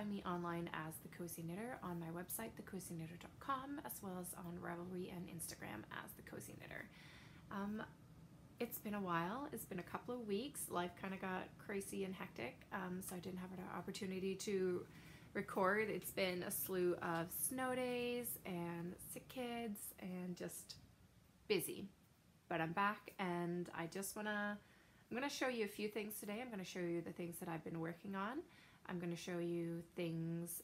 find me online as The Cozy Knitter on my website, thecozyknitter.com, as well as on Ravelry and Instagram as The Cozy Knitter. It's been a while. It's been a couple of weeks. Life kind of got crazy and hectic, so I didn't have an opportunity to record. It's been a slew of snow days and sick kids and just busy. But I'm back, and I'm going to show you a few things today. I'm going to show you the things that I've been working on. I'm going to show you things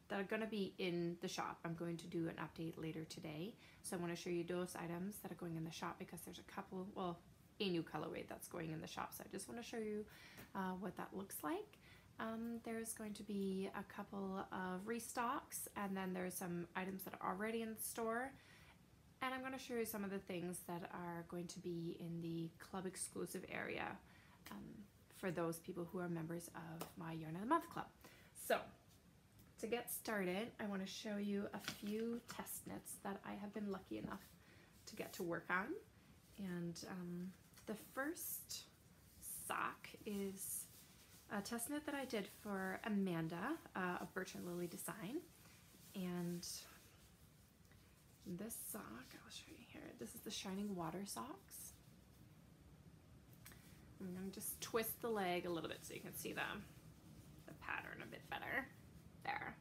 that are going to be in the shop. I'm going to do an update later today. So I want to show you those items that are going in the shop because there's a couple, well, a new colorway that's going in the shop. So I just want to show you what that looks like. There's going to be a couple of restocks, and then there's some items that are already in the store. And I'm going to show you some of the things that are going to be in the club exclusive area for those people who are members of my Yarn of the Month club. So to get started, I want to show you a few test knits that I have been lucky enough to get to work on. And the first sock is a test knit that I did for Amanda of Birch and Lily Design. And this sock, I'll show you here. This is the Shining Water socks. I'm going to just twist the leg a little bit so you can see the pattern a bit better. There.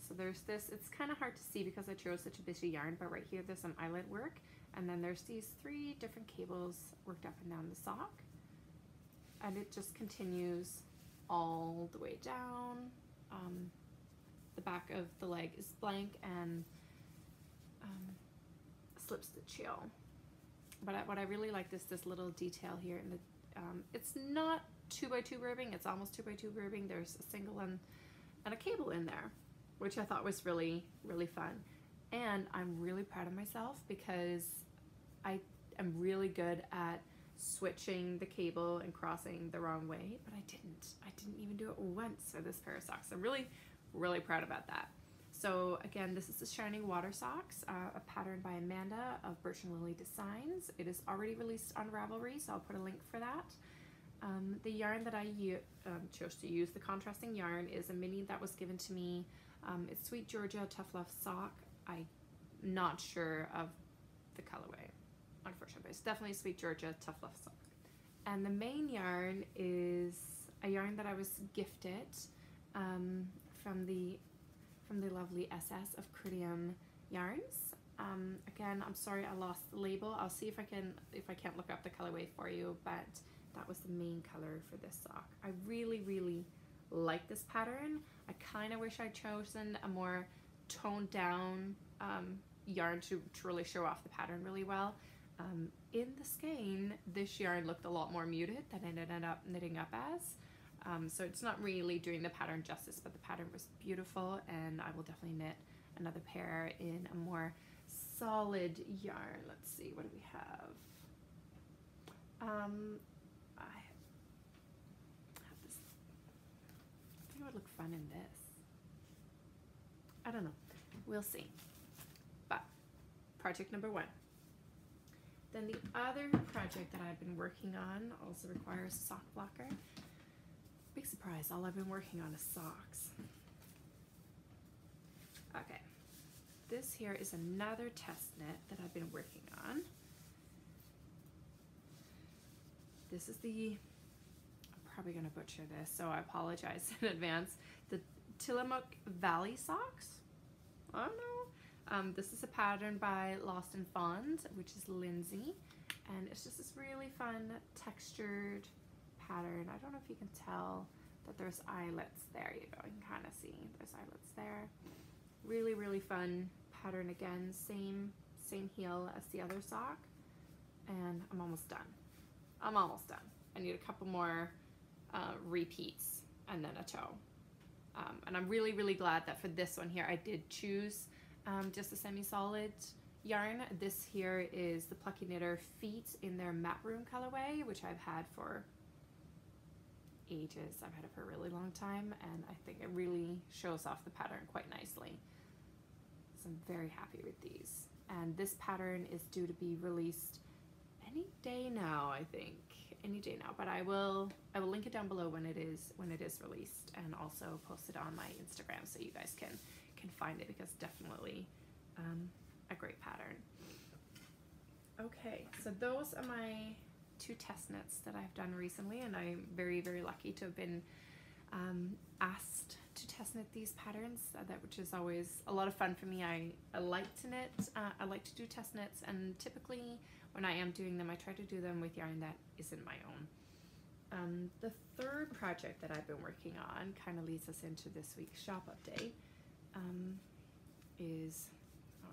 So there's this, it's kind of hard to see because I chose such a busy yarn, but right here there's some eyelet work, and then there's these 3 different cables worked up and down the sock. And it just continues all the way down. The back of the leg is blank and slip stitch heel. But what I really like is this little detail here in the it's not 2x2 ribbing, it's almost 2x2 ribbing. There's a single and a cable in there, which I thought was really fun. And I'm really proud of myself because I am really good at switching the cable and crossing the wrong way, but I didn't even do it once for this pair of socks. I'm really proud about that. So again, this is the Shining Water socks, a pattern by Amanda of Birch and Lily Designs. It is already released on Ravelry, so I'll put a link for that. The yarn that I chose to use, the contrasting yarn, is a mini that was given to me. It's Sweet Georgia Tough Love sock. I'm not sure of the colorway, unfortunately, but it's definitely Sweet Georgia Tough Love sock. And the main yarn is a yarn that I was gifted from the lovely SS of Crittium Yarns. Again, I'm sorry I lost the label. I'll see if I can't look up the colorway for you, but that was the main color for this sock. I really like this pattern. I kind of wish I'd chosen a more toned down yarn to really show off the pattern really well. In the skein, this yarn looked a lot more muted than it ended up knitting up as. So it's not really doing the pattern justice, but the pattern was beautiful, and I will definitely knit another pair in a more solid yarn. Let's see, what do we have? I have this, I think it would look fun in this. I don't know, we'll see. But project number 1. Then the other project that I've been working on also requires a sock blocker. Big surprise, all I've been working on is socks. Okay, this here is another test knit that I've been working on. This is the, I'm probably gonna butcher this, so I apologize in advance, the Tillamook Valley socks. I don't know. This is a pattern by Lost and Fond, which is Lindsay, and it's just this really fun textured pattern. I don't know if you can tell that there's eyelets there. You go, you can kind of see there's eyelets there. Really fun pattern. Again, same heel as the other sock, and I'm almost done. I need a couple more repeats and then a toe. And I'm really glad that for this one here I did choose just a semi-solid yarn. This here is the Plucky Knitter Feet in their Matte Room colorway, which I've had for ages. I've had it for a really long time, and I think it really shows off the pattern quite nicely. So I'm very happy with these. And this pattern is due to be released any day now, I think. Any day now, but I will link it down below when it is released, and also post it on my Instagram so you guys can find it, because definitely a great pattern. Okay, so those are my 2 test knits that I've done recently, and I'm very, very lucky to have been asked to test knit these patterns, which is always a lot of fun for me. I like to knit, I like to do test knits, and typically when I am doing them, I try to do them with yarn that isn't my own. The third project that I've been working on kind of leads us into this week's shop update. Is, oh,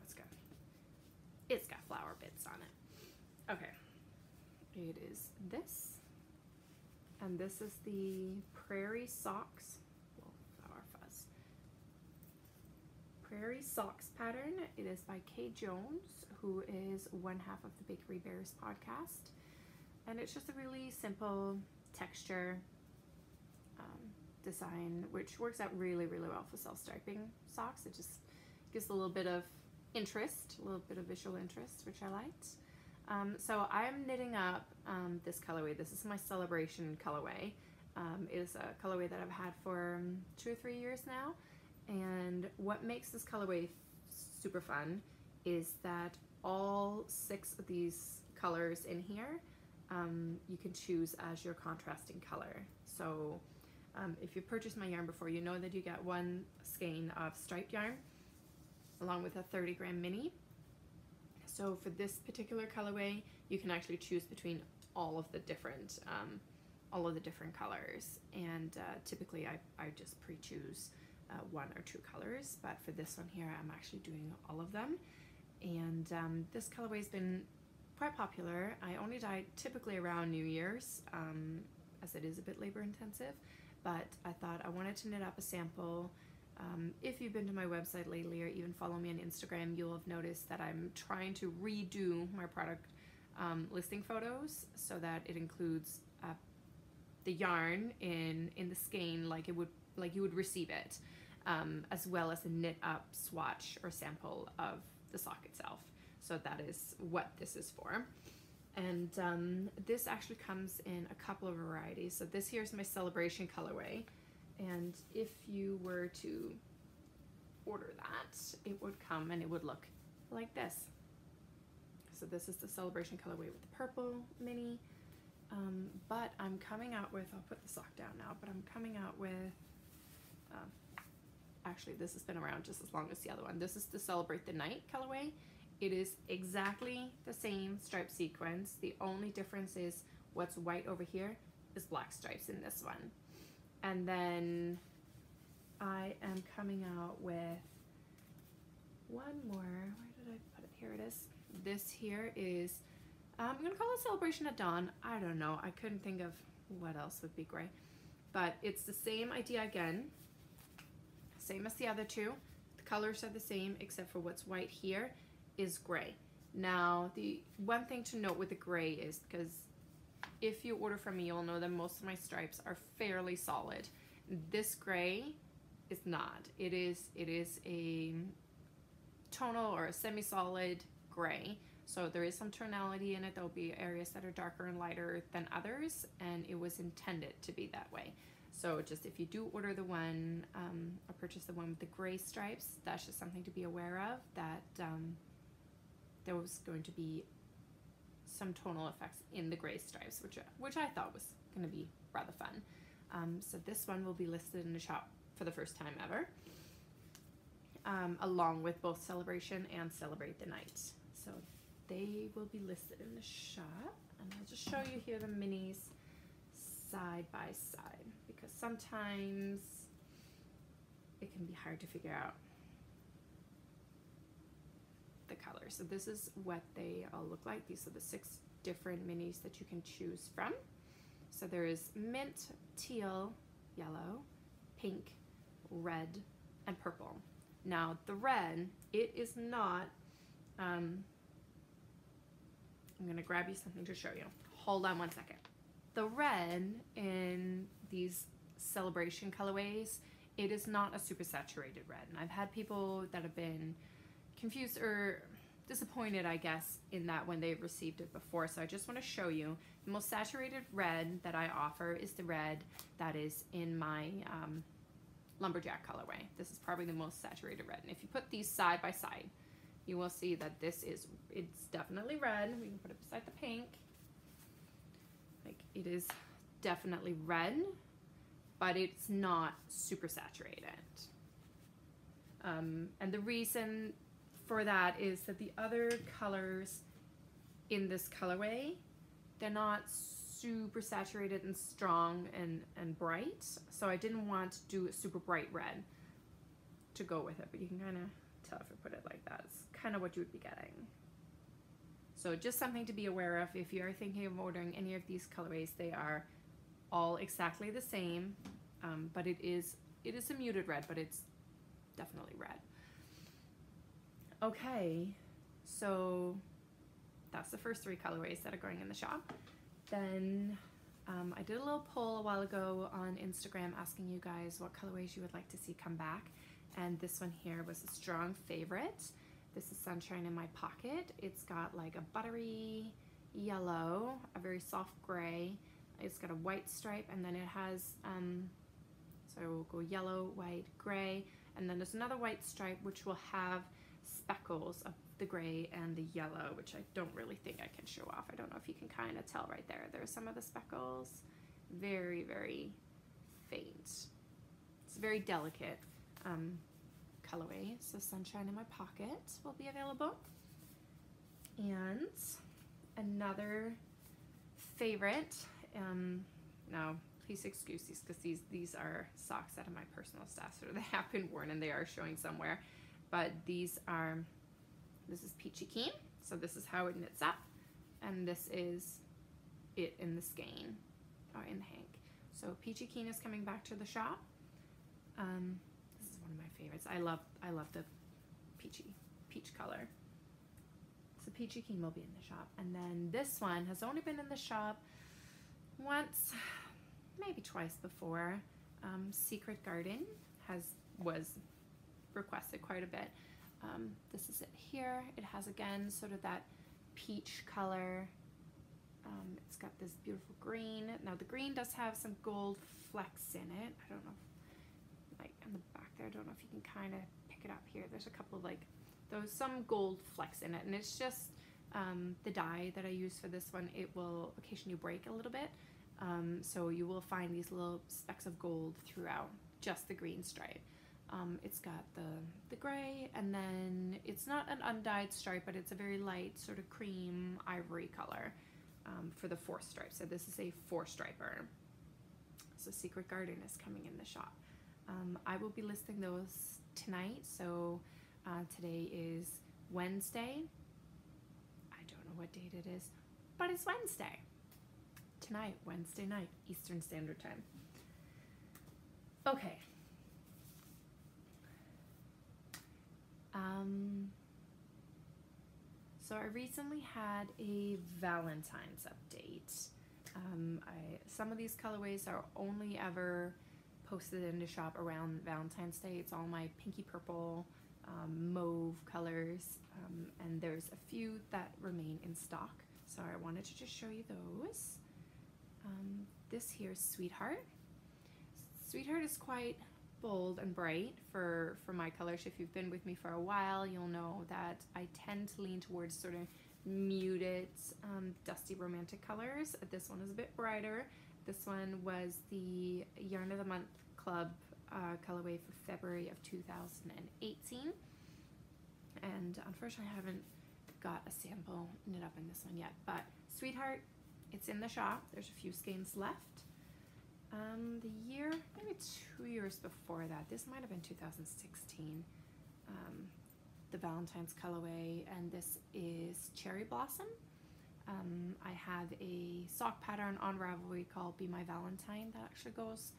it's got flower bits on it. Okay, it is this, and this is the Prairie Socks, well, Flower Fuzz, Prairie Socks pattern. It is by Kay Jones, who is one half of the Bakery Bears podcast, and it's just a really simple texture design, which works out really, really well for self-striping socks. It just gives a little bit of interest, a little bit of visual interest, which I liked. So I'm knitting up this colorway. This is my Celebration colorway. It is a colorway that I've had for 2 or 3 years now, and what makes this colorway super fun is that all 6 of these colors in here you can choose as your contrasting color. So if you've purchased my yarn before, you know that you get 1 skein of striped yarn along with a 30-gram mini. So for this particular colorway, you can actually choose between all of the different colors, and typically I just pre-choose 1 or 2 colors, but for this one here I'm actually doing all of them. And this colorway has been quite popular. I only dye typically around New Year's, as it is a bit labor intensive, but I thought I wanted to knit up a sample. If you've been to my website lately or even follow me on Instagram, you'll have noticed that I'm trying to redo my product listing photos so that it includes the yarn in the skein like you would receive it, as well as a knit up swatch or sample of the sock itself. So that is what this is for. And this actually comes in a couple of varieties. So this here's my Celebration colorway, and if you were to order that, it would come and it would look like this. So this is the Celebration colorway with the purple mini, but I'm coming out with, I'll put the sock down now, but I'm coming out with, actually this has been around just as long as the other one. This is the Celebrate the Night colorway. It is exactly the same stripe sequence. The only difference is what's white over here is black stripes in this one. And then I am coming out with one more. Where did I put it? Here it is. This here is, I'm gonna call it Celebration at Dawn. I don't know. I couldn't think of what else would be gray. But it's the same idea again. Same as the other 2. The colors are the same except for what's white here is gray. Now, the one thing to note with the gray is, because if you order from me, you'll know that most of my stripes are fairly solid. This gray is not. It is a tonal or a semi-solid gray. So there is some tonality in it. There'll be areas that are darker and lighter than others, and it was intended to be that way. So just if you do order the one, or purchase the one with the gray stripes, that's just something to be aware of, that there was going to be some tonal effects in the gray stripes, which I thought was going to be rather fun. So this one will be listed in the shop for the first time ever, along with both Celebration and Celebrate the Night. So they will be listed in the shop, and I'll just show you here the minis side by side, because sometimes it can be hard to figure out the colors. So this is what they all look like. These are the 6 different minis that you can choose from. So there is mint, teal, yellow, pink, red, and purple. Now the red, it is not, I'm gonna grab you something to show you. Hold on one second. The red in these Celebration colorways, it is not a super saturated red. And I've had people that have been confused, or disappointed, I guess, in that when they've received it before. So I just want to show you the most saturated red that I offer is the red that is in my lumberjack colorway. This is probably the most saturated red. And if you put these side by side, you will see that it's definitely red. We can put it beside the pink. Like, it is definitely red, but it's not super saturated. And the reason for that is that the other colors in this colorway, they're not super saturated and strong and bright. So I didn't want to do a super bright red to go with it, but you can kind of tell if I put it like that. It's kind of what you would be getting. So just something to be aware of if you're thinking of ordering any of these colorways. They are all exactly the same, but it is a muted red, but it's definitely red. Okay, so that's the first 3 colorways that are going in the shop. Then I did a little poll a while ago on Instagram asking you guys what colorways you would like to see come back, and this one here was a strong favorite. This is Sunshine in My Pocket. It's got like a buttery yellow, a very soft gray. It's got a white stripe, and then it has so we'll go yellow, white, gray, and then there's another white stripe which will have speckles of the gray and the yellow, which I don't really think I can show off. I don't know if you can kind of tell right there. There's some of the speckles. Very, very faint. It's very delicate colorway. So Sunshine in My Pocket will be available. And another favorite, now please excuse these because these are socks out of my personal stash, so they have been worn and they are showing somewhere. But this is Peachy Keen, so this is how it knits up, and this is it in the skein, or in the hank. So Peachy Keen is coming back to the shop. This is one of my favorites. I love the peach color. So Peachy Keen will be in the shop, and then this one has only been in the shop once, maybe twice before. Secret Garden was requested quite a bit. This is it here. It has again sort of that peach color. It's got this beautiful green. Now the green does have some gold flecks in it. I don't know, like in the back there, I don't know if you can kind of pick it up here. There's a couple of like some gold flecks in it, and it's just the dye that I use for this one. It will occasionally break a little bit, so you will find these little specks of gold throughout just the green stripe. It's got the gray, and then it's not an undyed stripe, but it's a very light sort of cream ivory color for the 4th stripe. So this is a 4-striper. So Secret Garden is coming in the shop. I will be listing those tonight. So today is Wednesday. I don't know what date it is, but it's Wednesday. Tonight, Wednesday night, Eastern Standard Time. Okay. So I recently had a Valentine's update. Some of these colorways are only ever posted in the shop around Valentine's Day. It's all my pinky purple, mauve colors, and there's a few that remain in stock. So I wanted to just show you those. This here is Sweetheart. Sweetheart is quite bold and bright for my colors. If you've been with me for a while, you'll know that I tend to lean towards sort of muted, dusty romantic colors. This one is a bit brighter. This one was the Yarn of the Month Club colorway for February of 2018. And unfortunately I haven't got a sample knit up in this one yet, but Sweetheart, it's in the shop. There's a few skeins left. The year, maybe 2 years before that, this might have been 2016, the Valentine's colorway, and this is Cherry Blossom. I have a sock pattern on Ravelry called Be My Valentine that actually goes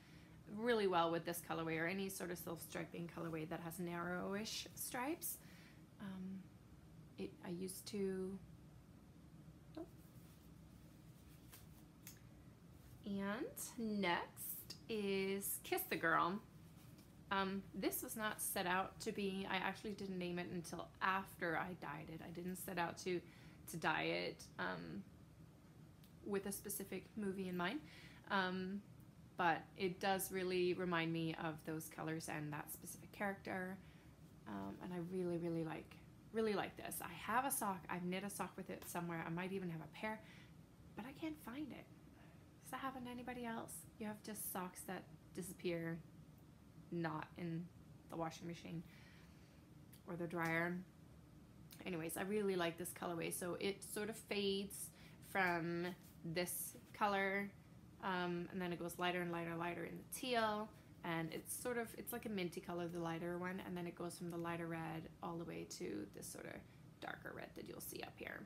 really well with this colorway, or any sort of self-striping colorway that has narrowish stripes. I used to... And next is Kiss the Girl. This was not set out to be, I actually didn't name it until after I dyed it. I didn't set out to dye it with a specific movie in mind. But it does really remind me of those colors and that specific character. And I really, really like this. I have a sock. I've knit a sock with it somewhere. I might even have a pair, but I can't find it. Does that happen to anybody else? You have just socks that disappear, not in the washing machine or the dryer. Anyways, I really like this colorway. So it sort of fades from this color, and then it goes lighter and lighter and lighter in the teal, and it's like a minty color, the lighter one, and then it goes from the lighter red all the way to this sort of darker red that you'll see up here,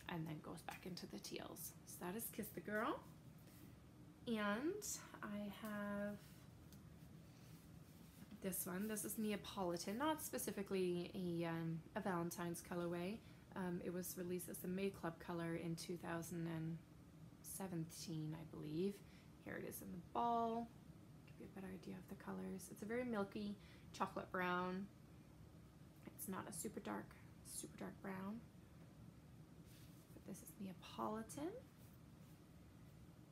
and then goes back into the teals. So that is Kiss the Girl. And I have this one. This is Neapolitan, not specifically a Valentine's colorway. It was released as a Maid Club color in 2017, I believe. Here it is in the ball. Give you a better idea of the colors. It's a very milky chocolate brown. It's not a super dark brown. But this is Neapolitan.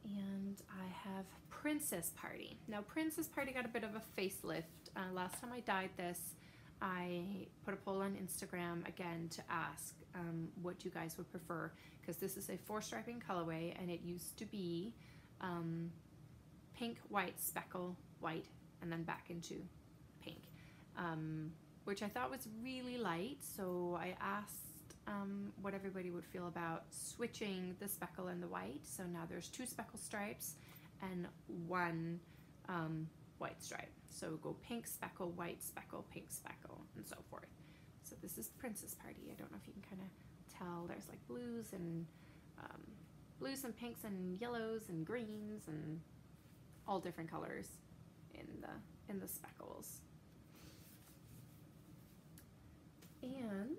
And I have Princess Party. Now, Princess Party got a bit of a facelift. Last time I dyed this, I put a poll on Instagram again to ask what you guys would prefer, because this is a 4-striping colorway, and it used to be pink, white, speckle, white, and then back into pink, which I thought was really light. So I asked what everybody would feel about switching the speckle and the white. So now there's 2 speckle stripes and 1 white stripe. So go pink, speckle, white, speckle, pink, speckle, and so forth. So this is Princess Party. I don't know if you can kind of tell. There's like blues and pinks and yellows and greens and all different colors in the speckles. And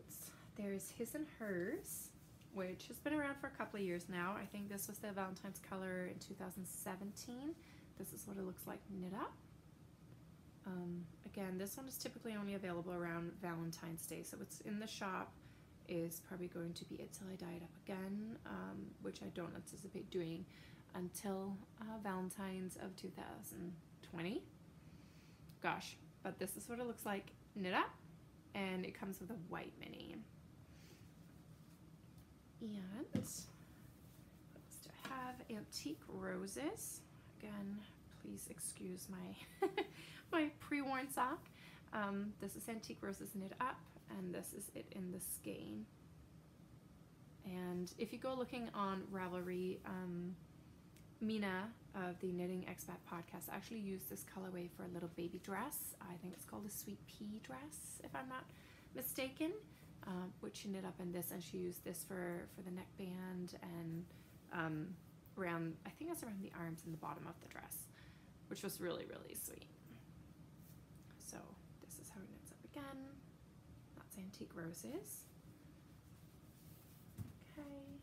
there's His and Hers, which has been around for a couple of years now. I think this was the Valentine's color in 2017. This is what it looks like knit up. Again, this one is typically only available around Valentine's Day, so it's in the shop is probably going to be it till I dye it up again, which I don't anticipate doing until Valentine's of 2020. Gosh, but this is what it looks like knit up, and it comes with a white mini. And what else do I have? Antique Roses. Again, please excuse my my pre-worn sock. This is Antique Roses knit up, and this is it in the skein. And if you go looking on Ravelry, Mina of the Knitting Expat podcast actually used this colorway for a little baby dress. I think it's called a Sweet Pea dress, if I'm not mistaken, which she knit up in this, and she used this for the neckband and around, I think it's around the arms and the bottom of the dress, which was really, really sweet. So this is how it knits up again. That's Antique Roses. Okay.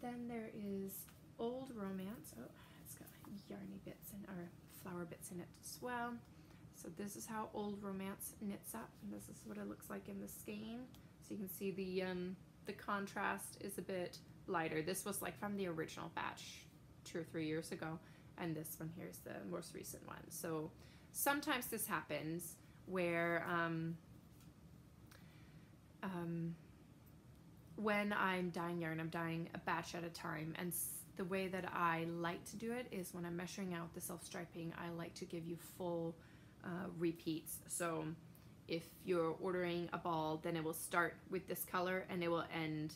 Then there is Old Romance. Oh, it's got yarny bits or flower bits in it as well. So this is how Old Romance knits up, and this is what it looks like in the skein. So you can see the contrast is a bit lighter. This was like from the original batch 2 or 3 years ago, and this one here is the most recent one. So sometimes this happens where when I'm dyeing yarn, I'm dyeing a batch at a time, and the way that I like to do it is when I'm measuring out the self-striping, I like to give you full repeats. So if you're ordering a ball, then it will start with this color and it will end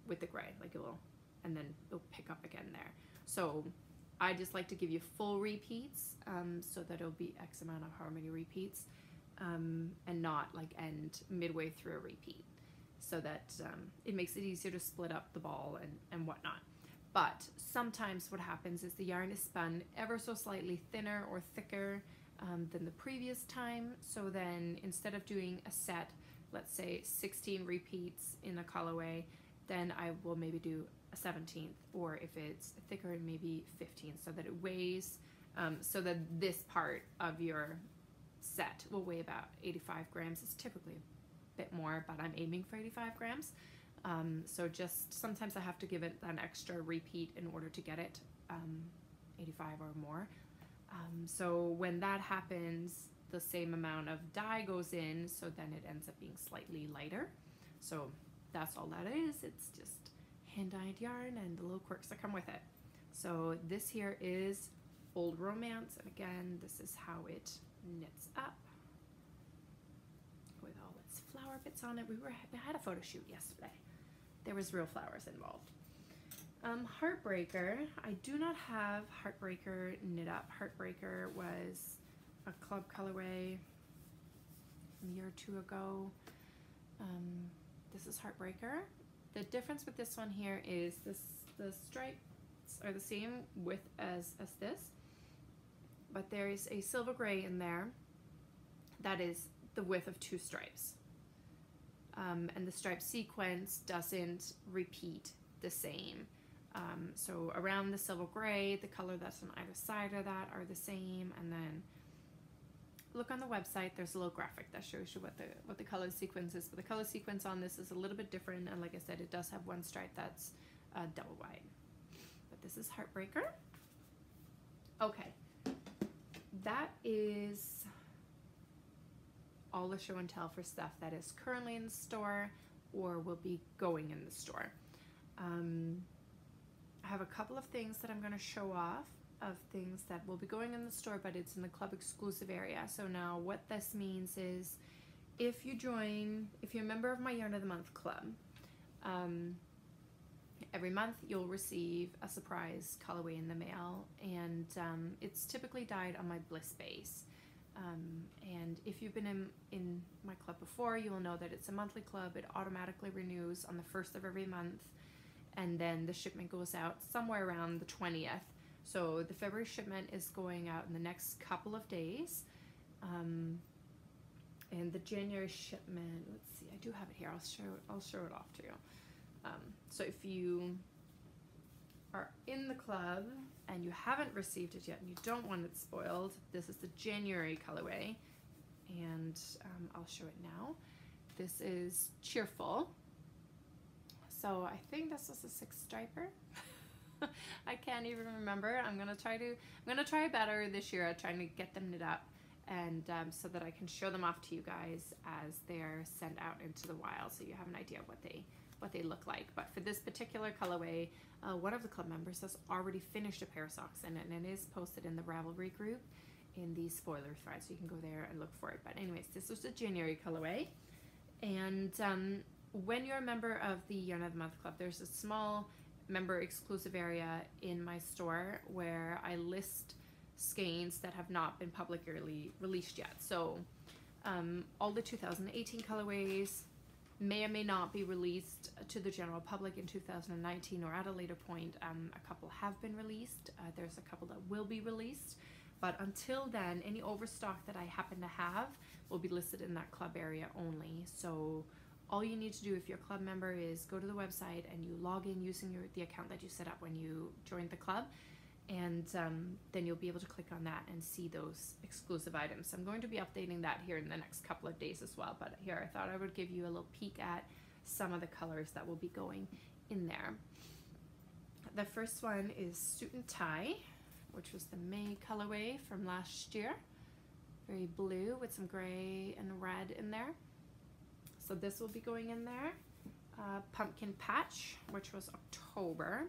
with the gray, like it will, and then it'll pick up again there. So I just like to give you full repeats, so that it'll be X amount of how many repeats, and not like end midway through a repeat, so that it makes it easier to split up the ball and whatnot. But sometimes what happens is the yarn is spun ever so slightly thinner or thicker than the previous time. So then instead of doing a set, let's say 16 repeats in a colorway, then I will maybe do a 17th, or if it's thicker, maybe 15, so that it weighs, so that this part of your set will weigh about 85 grams. It's typically a bit more, but I'm aiming for 85 grams. So just sometimes I have to give it an extra repeat in order to get it 85 or more. So when that happens, the same amount of dye goes in, so then it ends up being slightly lighter. So that's all that is. It's just hand-dyed yarn and the little quirks that come with it. So this here is Old Romance, and again, this is how it knits up with all its flower bits on it. We had a photo shoot yesterday. There was real flowers involved. Heartbreaker, I do not have Heartbreaker knit up. Heartbreaker was a club colorway a year or two ago. This is Heartbreaker. The difference with this one here is the stripes are the same width as this, but there is a silver gray in there that is the width of 2 stripes. And the stripe sequence doesn't repeat the same. So around the silver gray, the color that's on either side of that are the same, and then look on the website, there's a little graphic that shows you what the color sequence is, but the color sequence on this is a little bit different, and like I said, it does have one stripe that's double wide. But this is Heartbreaker. Okay, that is all the show and tell for stuff that is currently in the store or will be going in the store. I have a couple of things that I'm going to show off of things that will be going in the store, but it's in the club exclusive area. So now what this means is if you're a member of my Yarn of the Month club, every month you'll receive a surprise colorway in the mail, and it's typically dyed on my Bliss base. And if you've been in my club before, you will know that it's a monthly club. It automatically renews on the 1st of every month, and then the shipment goes out somewhere around the 20th. So the February shipment is going out in the next couple of days. And the January shipment, let's see, I do have it here. I'll show it off to you. So if you are in the club and you haven't received it yet and you don't want it spoiled, this is the January colorway, and I'll show it now. This is Cheerful. So I think this is a 6 striper. I can't even remember. I'm gonna try better this year at trying to get them knit up, and so that I can show them off to you guys as they're sent out into the wild, so you have an idea of what they look like. But for this particular colorway, one of the club members has already finished a pair of socks in it, and it is posted in the Ravelry group in the spoiler thread, so you can go there and look for it. But anyways, this was the January colorway, and when you're a member of the Yarn of the Month club, there's a small member exclusive area in my store where I list skeins that have not been publicly released yet. So all the 2018 colorways may or may not be released to the general public in 2019 or at a later point. A couple have been released. There's a couple that will be released, but until then, any overstock that I happen to have will be listed in that club area only. So all you need to do if you're a club member is go to the website and you log in using the account that you set up when you joined the club, and then you'll be able to click on that and see those exclusive items. I'm going to be updating that here in the next couple of days as well, but here I thought I would give you a little peek at some of the colors that will be going in there. The first one is Suit and Tie, which was the May colorway from last year. Very blue with some gray and red in there. So this will be going in there. Pumpkin Patch, which was October.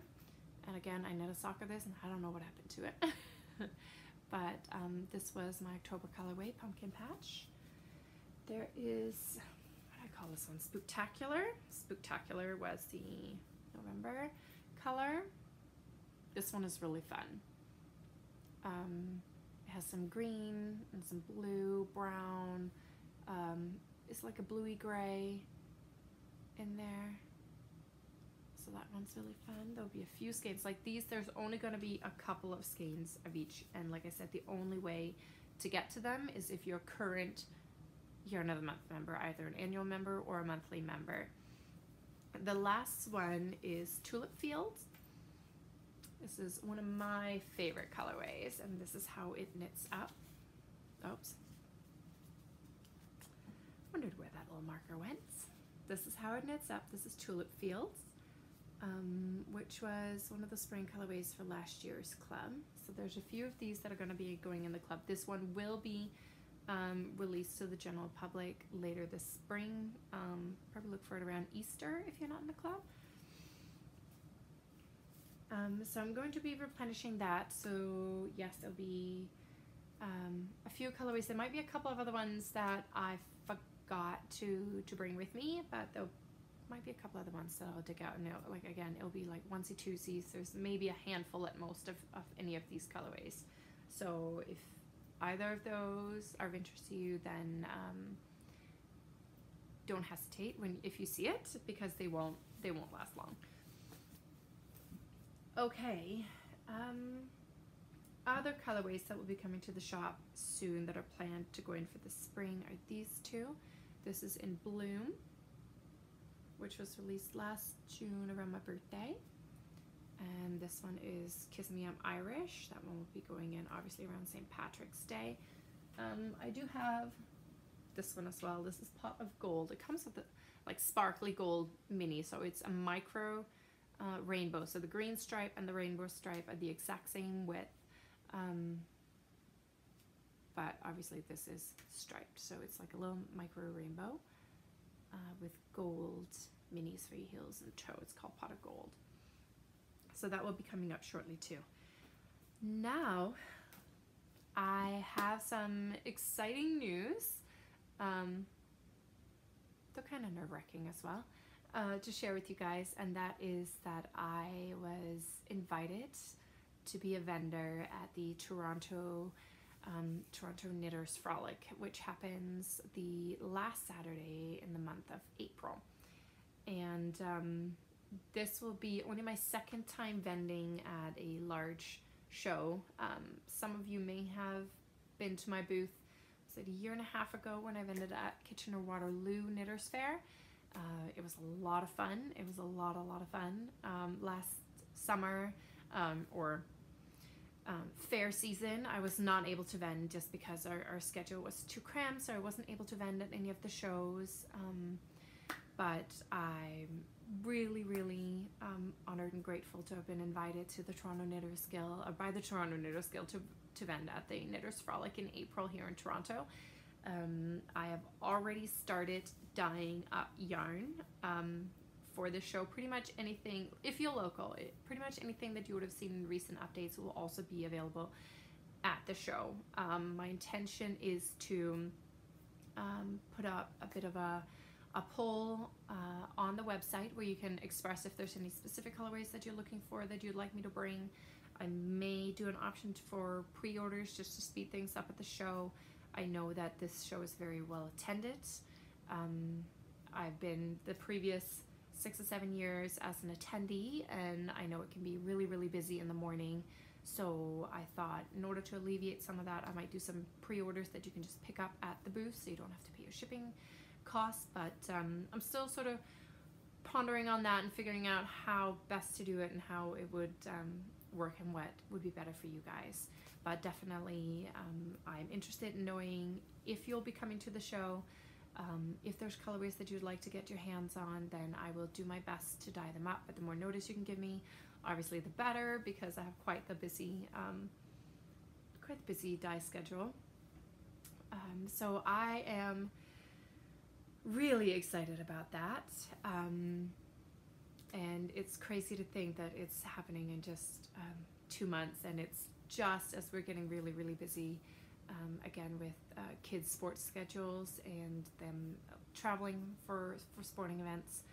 And again, I knit a sock of this and I don't know what happened to it. But this was my October colorway, Pumpkin Patch. There is, what do I call this one? Spooktacular. Spooktacular was the November color. This one is really fun. It has some green and some blue, brown. It's like a bluey gray in there. So that one's really fun. There'll be a few skeins like these. There's only going to be a couple of skeins of each, and like I said, the only way to get to them is if you're a current Yarn of the Month member, either an annual member or a monthly member. The last one is Tulip Fields. This is one of my favorite colorways, and this is how it knits up. Oops. wondered where that little marker went. This is how it knits up. This is Tulip Fields, which was one of the spring colorways for last year's club. So there's a few of these that are going to be going in the club. This one will be released to the general public later this spring. Probably look for it around Easter if you're not in the club. So I'm going to be replenishing that. So yes, there'll be a few colorways. There might be a couple of other ones that I forgot to bring with me, but there might be a couple other ones that I'll dig out. And like again, it'll be like onesie twosies. There's maybe a handful at most of any of these colorways. So if either of those are of interest to you, then don't hesitate if you see it, because they won't last long. Okay, other colorways that will be coming to the shop soon that are planned to go in for the spring are these two. This is in Bloom, which was released last June around my birthday. And this one is Kiss Me I'm Irish. That one will be going in obviously around St. Patrick's Day. I do have this one as well. This is Pot of Gold. It comes with the like sparkly gold mini, so it's a micro rainbow. So the green stripe and the rainbow stripe are the exact same width, but obviously this is striped, so it's like a little micro rainbow with gold minis for your heels and toe. It's called Pot of Gold. So that will be coming up shortly too. Now I have some exciting news. They're kind of nerve-wracking as well, to share with you guys, and that is that I was invited to be a vendor at the Toronto Knitters Frolic, which happens the last Saturday in the month of April. And this will be only my second time vending at a large show. Some of you may have been to my booth, was it a year and a half ago, when I vended at Kitchener-Waterloo Knitters Fair. It was a lot of fun. It was a lot of fun. Last summer, fair season, I was not able to vend just because our schedule was too cramped, so I wasn't able to vend at any of the shows. But I'm really honored and grateful to have been invited to the Toronto Knitters Guild, by the Toronto Knitters Guild, to vend at the Knitters Frolic in April here in Toronto. I have already started dyeing up yarn for the show. Pretty much anything, if you're local, pretty much anything that you would have seen in recent updates will also be available at the show. My intention is to put up a bit of a poll on the website where you can express if there's any specific colorways that you're looking for that you'd like me to bring. I may do an option for pre-orders just to speed things up at the show. I know that this show is very well attended. I've been the previous 6 or 7 years as an attendee, and I know it can be really busy in the morning. So I thought in order to alleviate some of that, I might do some pre-orders that you can just pick up at the booth, so you don't have to pay your shipping costs. But I'm still sort of pondering on that and figuring out how best to do it and how it would work and what would be better for you guys. But definitely I'm interested in knowing if you'll be coming to the show. If there's colorways that you'd like to get your hands on, then I will do my best to dye them up. But the more notice you can give me, obviously the better, because I have quite the busy dye schedule. So I am really excited about that. And it's crazy to think that it's happening in just 2 months, and it's just as we're getting really busy again with kids' sports schedules and them traveling for sporting events.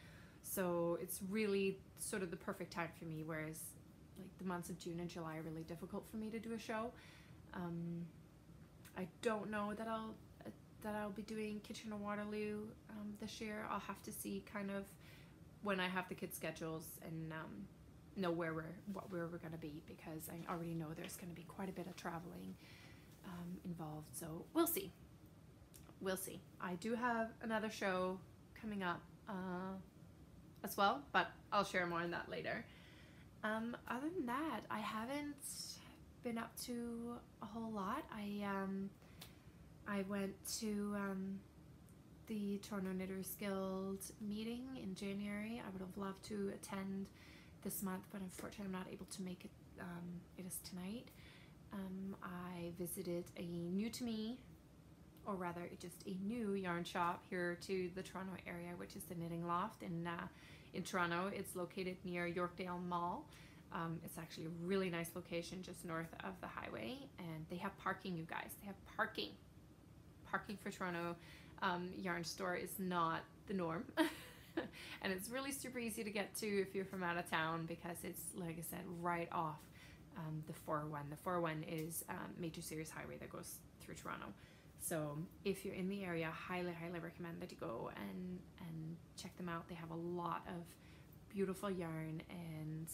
So it's really sort of the perfect time for me, whereas like the months of June and July are really difficult for me to do a show. I don't know that I'll be doing Kitchener-Waterloo this year. I'll have to see kind of when I have the kids' schedules and know where we're going to be, because I already know there's going to be quite a bit of traveling involved. So we'll see. I do have another show coming up as well, but I'll share more on that later. Other than that, I haven't been up to a whole lot. I went to the Toronto Knitters Guild meeting in January. I would have loved to attend this month, but unfortunately I'm not able to make it. It is tonight. I visited a new to me, or rather just a new yarn shop here to the Toronto area, which is the Knitting Loft in Toronto. It's located near Yorkdale Mall. It's actually a really nice location just north of the highway, and they have parking, you guys. They have parking. Parking for Toronto yarn store is not the norm. And it's really super easy to get to if you're from out of town, because it's, like I said, right off the 401. The 401 is major series highway that goes through Toronto. So if you're in the area, highly recommend that you go and check them out. They have a lot of beautiful yarn, and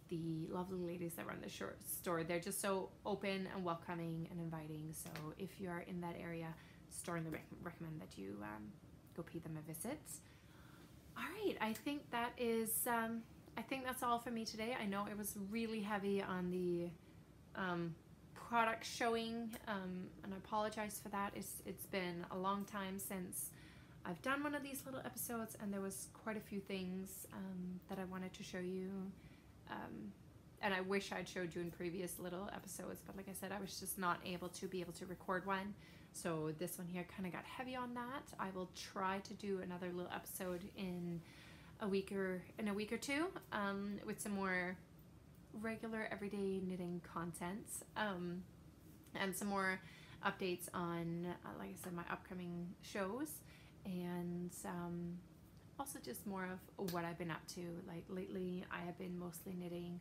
the lovely ladies that run the store, they're just so open and welcoming and inviting. So if you are in that area, strongly recommend that you go pay them a visit. All right, I think that is I think that's all for me today. I know it was really heavy on the product showing, and I apologize for that. It's been a long time since I've done one of these little episodes, and there was quite a few things that I wanted to show you, and I wish I'd showed you in previous little episodes, but like I said, I was just not able to record one. So this one here kind of got heavy on that. I will try to do another little episode in a week or two with some more regular everyday knitting content, and some more updates on like I said, my upcoming shows, and also just more of what I've been up to. Like lately I have been mostly knitting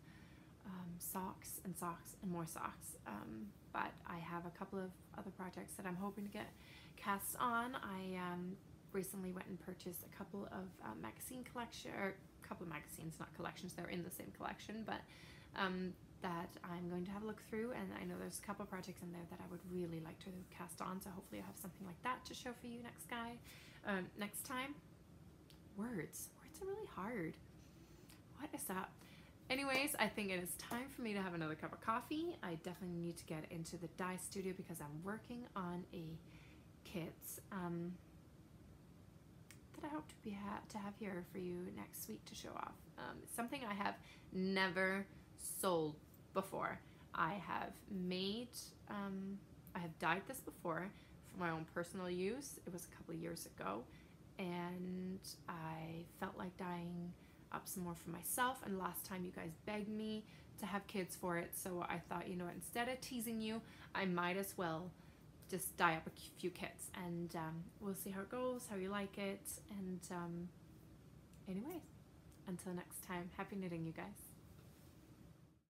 socks and more socks, but I have a couple of other projects that I'm hoping to get cast on. I recently went and purchased a couple of magazine collection, or a couple of magazines, not collections, they're in the same collection, but that I'm going to have a look through, and I know there's a couple of projects in there that I would really like to cast on, so hopefully I'll have something like that to show for you next time. Words are really hard. What is that? Anyways, I think it is time for me to have another cup of coffee. I definitely need to get into the dye studio because I'm working on a kit that I hope to have here for you next week to show off. It's something I have never sold before. I have dyed this before for my own personal use. It was a couple of years ago, and I felt like dyeing up some more for myself, and last time you guys begged me to have kids for it, so I thought, you know what, instead of teasing you, I might as well just dye up a few kits, and we'll see how it goes, how you like it, and anyways, until next time, happy knitting, you guys.